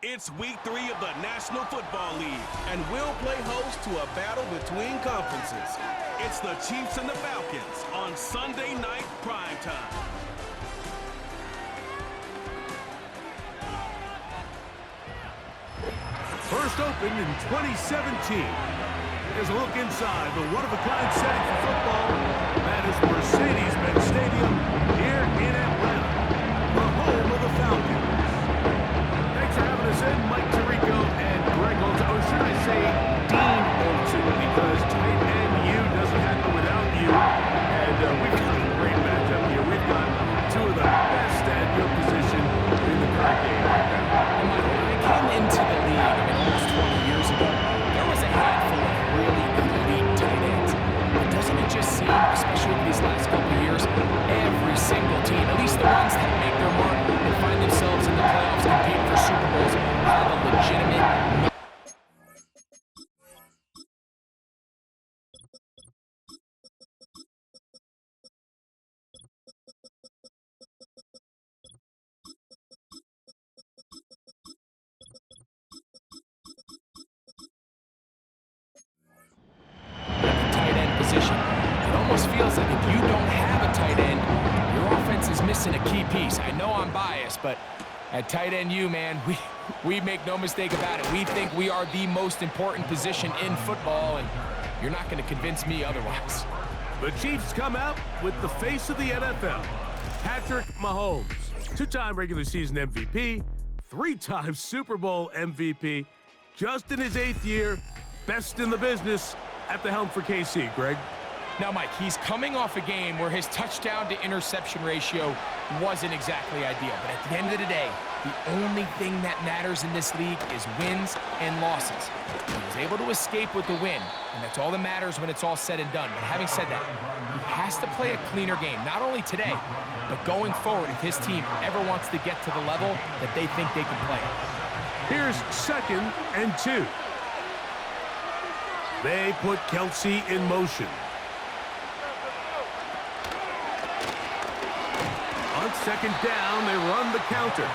It's week 3 of the National Football League, and we'll play host to a battle between conferences. It's the Chiefs and the Falcons on Sunday night primetime. First opened in 2017. Here's a look inside the one-of-a-kind setting for football. That is Mercedes-Benz Stadium here in Atlanta, the home of the Falcons. Thanks for having us in, Mike Tirico and Greg Olson. Or should I say Dean Olson, because tight end U doesn't happen without you. And we've got a great matchup here. We've got two of the best at your position in the current game right now. When I came into the league, almost 20 years ago, there was a handful of really elite tight ends. But doesn't it just seem, especially over these last couple of years, every single team, at least the ones that make their mark and find themselves in the playoffs competing for Super Bowls, have a legitimate... It almost feels like if you don't have a tight end, your offense is missing a key piece. I know I'm biased, but at tight end U, man, we make no mistake about it. We think we are the most important position in football, and you're not going to convince me otherwise. The Chiefs come out with the face of the NFL, Patrick Mahomes, two-time regular season MVP, three-time Super Bowl MVP, just in his 8th year, best in the business at the helm for KC, Greg. Now, Mike, he's coming off a game where his touchdown-to-interception ratio wasn't exactly ideal. But at the end of the day, the only thing that matters in this league is wins and losses. He was able to escape with the win, and that's all that matters when it's all said and done. But having said that, he has to play a cleaner game, not only today, but going forward if his team ever wants to get to the level that they think they can play at. Here's 2nd and 2. They put Kelsey in motion. On 2nd down, they run the counter.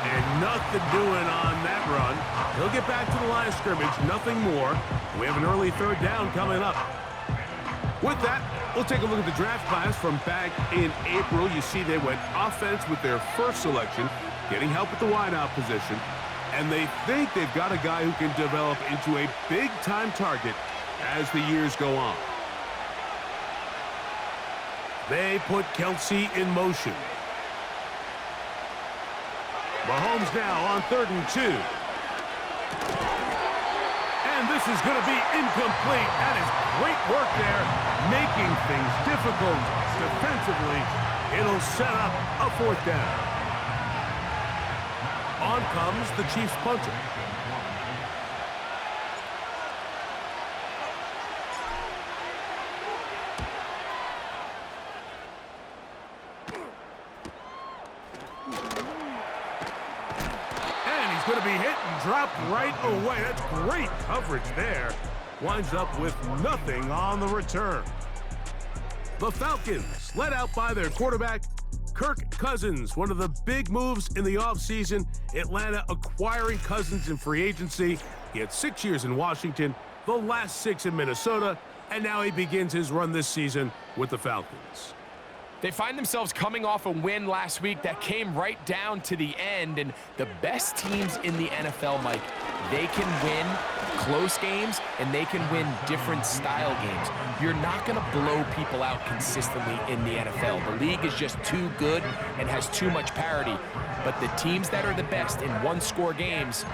And nothing doing on that run. He'll get back to the line of scrimmage, nothing more. We have an early 3rd down coming up. With that, we'll take a look at the draft class from back in April. You see they went offense with their first selection, getting help at the wideout position. And they think they've got a guy who can develop into a big-time target as the years go on. They put Kelsey in motion. Mahomes now on 3rd and 2. And this is going to be incomplete. That is great work there, making things difficult defensively. It'll set up a 4th down. On comes the Chiefs punter. And he's going to be hit and dropped right away. That's great coverage there. Winds up with nothing on the return. The Falcons, led out by their quarterback, Kirk Cousins. One of the big moves in the offseason, Atlanta acquiring Cousins in free agency. He had 6 years in Washington, the last 6 in Minnesota, and now he begins his run this season with the Falcons. They find themselves coming off a win last week that came right down to the end, and the best teams in the NFL, Mike, they can win close games and they can win different style games. You're not going to blow people out consistently in the NFL. The league is just too good and has too much parity. But the teams that are the best in one-score games,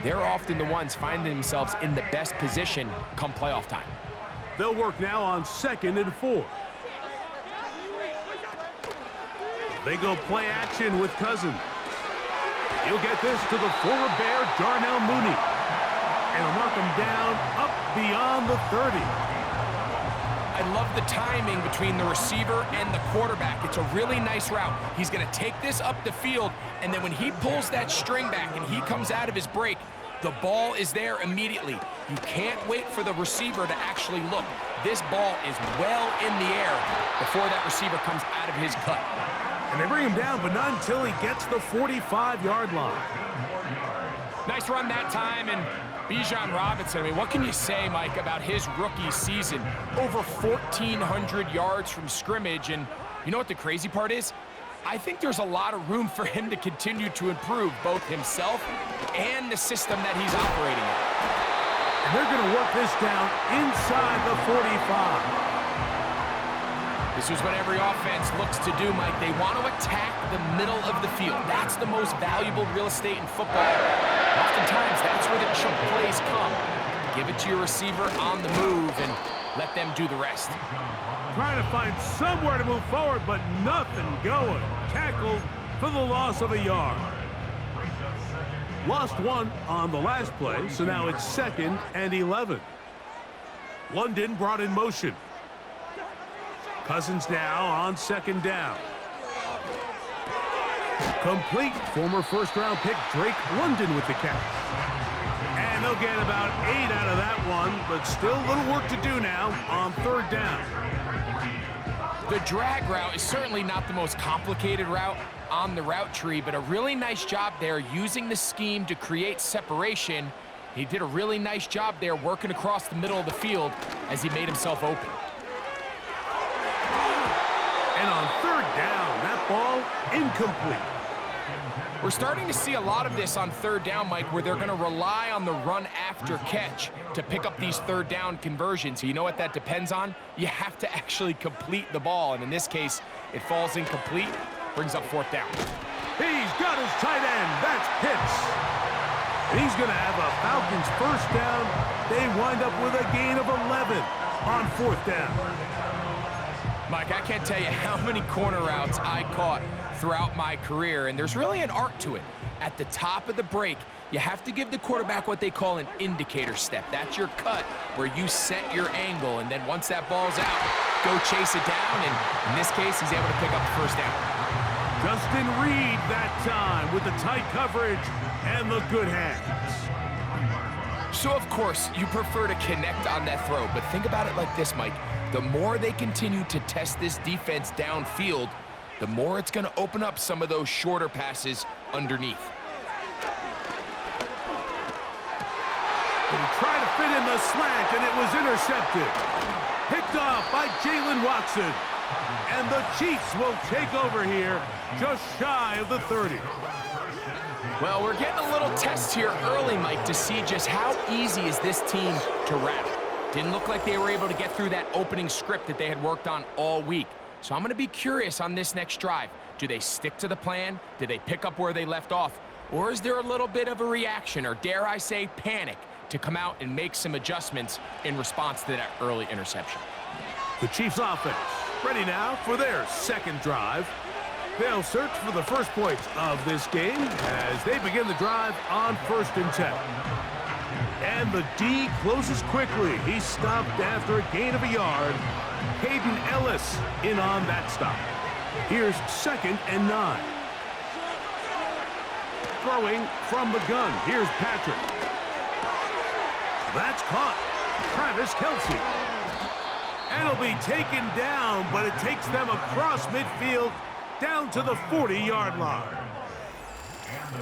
they're often the ones finding themselves in the best position come playoff time. They'll work now on 2nd and 4. They go play action with Cousins. He'll get this to the former Bear, Darnell Mooney. And he'll knock him down up beyond the 30. I love the timing between the receiver and the quarterback. It's a really nice route. He's going to take this up the field, and then when he pulls that string back and he comes out of his break, the ball is there immediately. You can't wait for the receiver to actually look. This ball is well in the air before that receiver comes out of his cut. And they bring him down, but not until he gets the 45-yard line. Nice run that time, and Bijan Robinson, I mean, what can you say, Mike, about his rookie season? Over 1,400 yards from scrimmage, and you know what the crazy part is? I think there's a lot of room for him to continue to improve both himself and the system that he's operating in. And they're going to work this down inside the 45. This is what every offense looks to do, Mike. They want to attack the middle of the field. That's the most valuable real estate in football. Oftentimes, that's where the chunk plays come. Give it to your receiver on the move and let them do the rest. Trying to find somewhere to move forward, but nothing going. Tackled for the loss of a yard. Lost one on the last play, so now it's 2nd and 11. London brought in motion. Cousins now on 2nd down. Complete. Former first-round pick Drake London with the catch. And they'll get about 8 out of that one, but still a little work to do now on 3rd down. The drag route is certainly not the most complicated route on the route tree, but a really nice job there using the scheme to create separation. He did a really nice job there working across the middle of the field as he made himself open. And on 3rd down, that ball incomplete. We're starting to see a lot of this on 3rd down, Mike, where they're going to rely on the run after catch to pick up these 3rd down conversions. So you know what that depends on? You have to actually complete the ball, and in this case, it falls incomplete, brings up 4th down. He's got his tight end. That's Pitts. And he's going to have a Falcons 1st down. They wind up with a gain of 11 on 4th down. Mike, I can't tell you how many corner routes I caught throughout my career, and there's really an art to it. At the top of the break, you have to give the quarterback what they call an indicator step. That's your cut where you set your angle, and then once that ball's out, go chase it down, and in this case, he's able to pick up the 1st down. Justin Reed that time with the tight coverage and the good hands. So, of course, you prefer to connect on that throw, but think about it like this, Mike. The more they continue to test this defense downfield, the more it's going to open up some of those shorter passes underneath. He tried to fit in the slant, and it was intercepted. Picked off by Jalen Watson. And the Chiefs will take over here just shy of the 30. Well, we're getting a little test here early, Mike, to see just how easy is this team to wrap. Didn't look like they were able to get through that opening script that they had worked on all week. So I'm going to be curious on this next drive. Do they stick to the plan? Do they pick up where they left off? Or is there a little bit of a reaction, or dare I say panic, to come out and make some adjustments in response to that early interception? The Chiefs offense ready now for their 2nd drive. They'll search for the first points of this game as they begin the drive on 1st and 10. And the D closes quickly. He stopped after a gain of a yard. Hayden Ellis in on that stop. Here's 2nd and 9. Throwing from the gun. Here's Patrick. That's caught. Travis Kelce. And it'll be taken down, but it takes them across midfield down to the 40-yard line.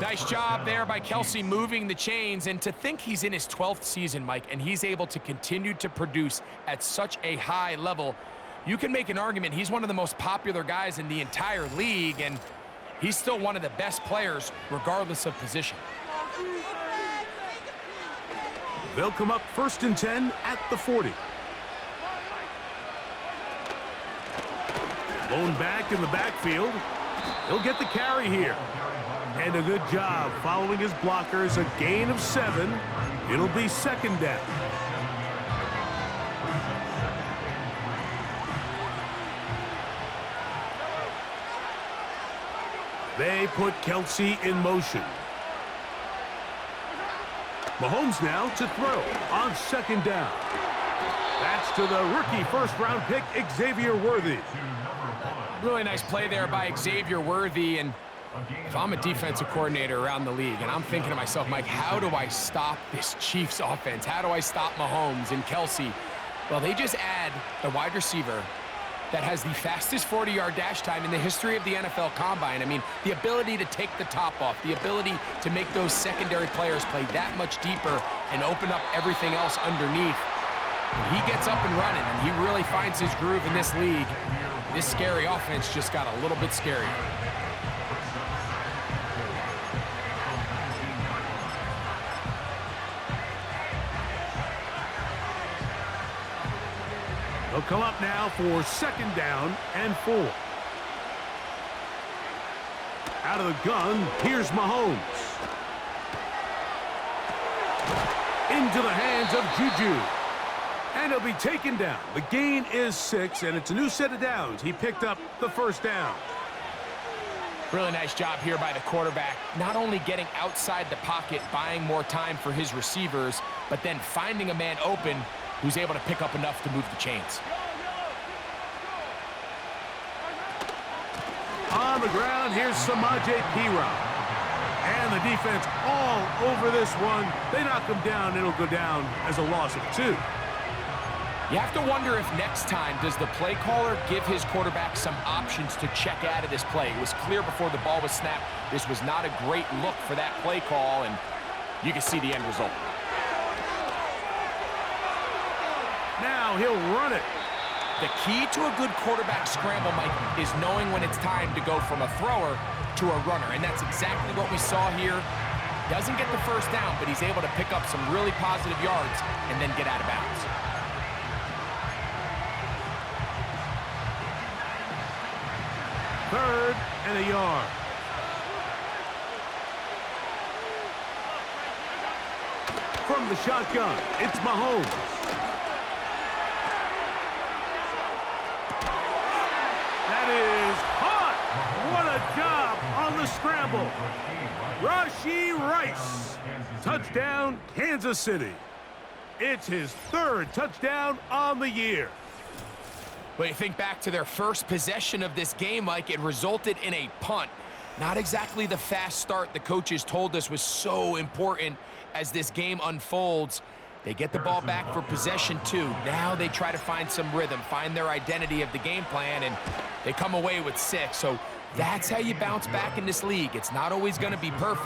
Nice job there by Kelce moving the chains, and to think he's in his 12th season, Mike, and he's able to continue to produce at such a high level. You can make an argument he's one of the most popular guys in the entire league, and he's still one of the best players regardless of position. They'll come up 1st and 10 at the 40. Lone back in the backfield. He'll get the carry here. And a good job following his blockers. A gain of 7. It'll be 2nd down. They put Kelce in motion. Mahomes now to throw on 2nd down. That's to the rookie first-round pick, Xavier Worthy. Really nice play there by Xavier Worthy, and if I'm a defensive coordinator around the league and I'm thinking to myself, Mike, how do I stop this Chiefs offense? How do I stop Mahomes and Kelce? Well, they just add the wide receiver that has the fastest 40-yard dash time in the history of the NFL Combine. I mean, the ability to take the top off, the ability to make those secondary players play that much deeper and open up everything else underneath. He gets up and running, and he really finds his groove in this league. This scary offense just got a little bit scarier. They'll come up now for 2nd down and 4. Out of the gun, here's Mahomes. Into the hands of Juju. And he'll be taken down. The gain is 6, and it's a new set of downs. He picked up the 1st down. Really nice job here by the quarterback, not only getting outside the pocket, buying more time for his receivers, but then finding a man open who's able to pick up enough to move the chains. On the ground, here's Samaje Perine. And the defense all over this one. They knock him down, it'll go down as a loss of 2. You have to wonder if next time does the play caller give his quarterback some options to check out of this play. It was clear before the ball was snapped. This was not a great look for that play call, and you can see the end result. Now he'll run it. The key to a good quarterback scramble, Mike, is knowing when it's time to go from a thrower to a runner, and that's exactly what we saw here. Doesn't get the 1st down, but he's able to pick up some really positive yards and then get out of bounds. Third and a yard. From the shotgun, it's Mahomes. That is caught. What a job on the scramble. Rashee Rice. Touchdown, Kansas City. It's his 3rd touchdown on the year. But you think back to their first possession of this game, Mike, it resulted in a punt. Not exactly the fast start the coaches told us was so important as this game unfolds. They get the ball back for possession 2. Now they try to find some rhythm, find their identity of the game plan, and they come away with 6. So that's how you bounce back in this league. It's not always going to be perfect.